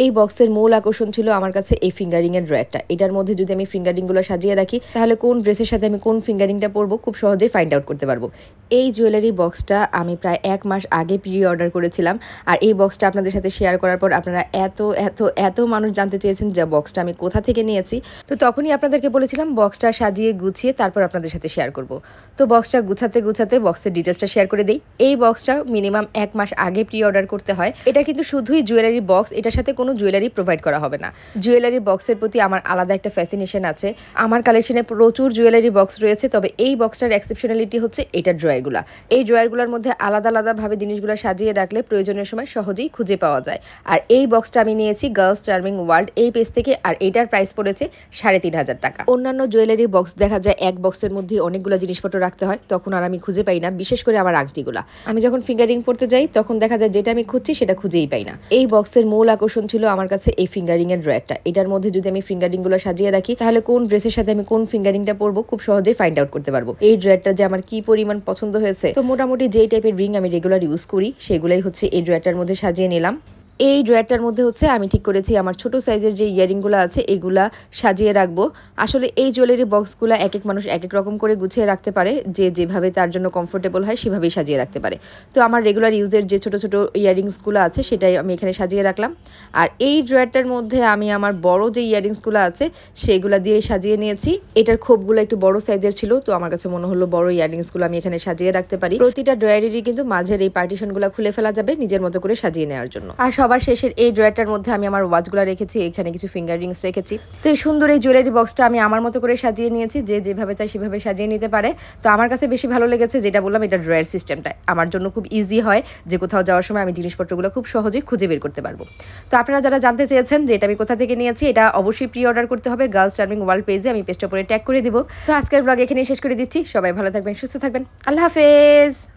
এই বক্সের মূল আকর্ষণ ছিল আমার কাছে এই ফিঙ্গারিং এর ড্রয়ারটা। এটার মধ্যে যদি আমি ফিঙ্গারিং গুলো সাজিয়ে রাখি তাহলে কোন ড্রেসের সাথে আমি কোন ফিঙ্গারিংটা পরবো খুব সহজেই ফাইন্ড আউট করতে পারবো। এই জুয়েলারি বক্সটা আমি প্রায় 1 মাস আগে প্রি অর্ডার করেছিলাম। আর এই বক্সটা আপনাদের সাথে শেয়ার করার পর আপনারা এত এত এত মানুষ জানতে চেয়েছেন যে বক্সটা আমি কোথা থেকে নিয়েছি। তো তখনই আপনাদেরকে বলেছিলাম বক্সটা সাজিয়ে গুছিয়ে তারপর আপনাদের সাথে শেয়ার করব। তো বক্সটা গুছাতে গুছাতে বক্সের ডিটেলসটা শেয়ার করে দিই। এই বক্সটা মিনিমাম 1 মাস আগে প্রি অর্ডার করতে হয়। এটা কিন্তু শুধুই জুয়েলারি বক্স, এটার সাথে কোনো জুয়েলারি প্রোভাইড করা হবে না। জুয়েলারি বক্সের প্রতি আমার আলাদা একটা ফ্যাসিনেশন আছে। আমার কালেকশনে প্রচুর জুয়েলারি বক্স রয়েছে, তবে এই বক্সটার এক্সেপশনালিটি হচ্ছে এটার ড্রয়ারগুলা। এই ড্রয়ারগুলোর মধ্যে আলাদা আলাদাভাবে জিনিসগুলো সাজিয়ে রাখলে প্রয়োজনীয় সময় সহজেই খুঁজে পাওয়া যায়। আর এই বক্সটা আমি নিয়েছি গার্লস চার্মিং ওয়ার্ল্ড এই পেজ থেকে, আর এটার প্রাইস পড়েছে 3500 টাকা। অন্যান্য জুয়েলারি বক্স দেখা যায় এক বক্সের মধ্যে অনেকগুলো জিনিসপত্র রাখতে হয়, তখন আর আমি খুঁজে পাই না। বিশেষ করে আমার আংটিগুলা আমি যখন ফিঙ্গারিং পড়তে যাই তখন দেখা যায় যেটা আমি খুঁজছি সেটা খুঁজেই পাই না। এই বক্সের মূল আকর্ষণ ছিল আমার কাছে এই ফিঙ্গারিং এর ড্রয়ারটা। এটার মধ্যে যদি আমি ফিঙ্গারিং গুলো সাজিয়ে রাখি তাহলে কোন ড্রেসের সাথে আমি কোন ফিঙ্গারিংটা পরবো খুব সহজেই ফাইন্ড আউট করতে পারবো। এই ড্রয়ারটা যে আমার কি পরিমাণ পছন্দ হয়েছে। তো মোটামুটি যেই টাইপের রিং আমি রেগুলার ইউজ করি সেগুলাই হচ্ছে এই ড্রয়ারটার মধ্যে সাজিয়ে নিলাম। এই ড্রয়ারটার মধ্যে হচ্ছে আমি ঠিক করেছি আমার ছোট সাইজের যে ইয়ারিংগুলো আছে এগুলা সাজিয়ে রাখবো। আসলে এই জুয়েলারি বক্সগুলো এক এক মানুষ এক এক রকম করে গুছিয়ে রাখতে পারে, যে যেভাবে তার জন্য কমফোর্টেবল হয় সেভাবেই সাজিয়ে রাখতে পারে। তো আমার রেগুলার ইউজের যে ছোট ছোট ইয়ারিংসগুলো আছে সেটাই আমি এখানে সাজিয়ে রাখলাম। আর এই ড্রয়ারটার মধ্যে আমি আমার বড় যে ইয়ারিংসগুলো আছে সেগুলো দিয়ে সাজিয়ে নিয়েছি। এটার খোপগুলো একটু বড় সাইজের ছিল, তো আমার কাছে মনে হলো বড় ইয়ারিংসগুলো আমি এখানে সাজিয়ে রাখতে পারি। প্রতিটা ড্রয়ারেরই কিন্তু মাঝের এই পার্টিশনগুলো খুলে ফেলা যাবে নিজের মতো করে সাজিয়ে নেওয়ার জন্য। আর সবার শেষের এই ড্রয়ারটার মধ্যে আমি আমার ওয়াচগুলো রেখেছি, এখানে কিছু ফিঙ্গার রিংস রেখেছি। তো এই সুন্দর এই জুয়েলারি বক্সটা আমি আমার মতো করে সাজিয়ে নিয়েছি, যে যেভাবে চাই সেভাবে সাজিয়ে নিতে পারে। তো আমার কাছে বেশি ভালো লেগেছে যেটা বললাম, এটা ড্রয়ার সিস্টেমটা আমার জন্য খুব ইজি হয়, যে কোথাও যাওয়ার সময় আমি জিনিসপত্রগুলো খুব সহজেই খুঁজে বের করতে পারবো। তো আপনারা যারা জানতে চেয়েছেন যে এটা আমি কোথা থেকে নিয়েছি, এটা অবশ্যই প্রি অর্ডার করতে হবে গার্লস চার্মিং ওয়ার্ল্ড পেজে, আমি পেজটা পরে ট্যাগ করে দিব। তো আজকের ব্লগ এখানেই শেষ করে দিচ্ছি। সবাই ভালো থাকবেন, সুস্থ থাকবেন, আল্লাহ হাফেজ।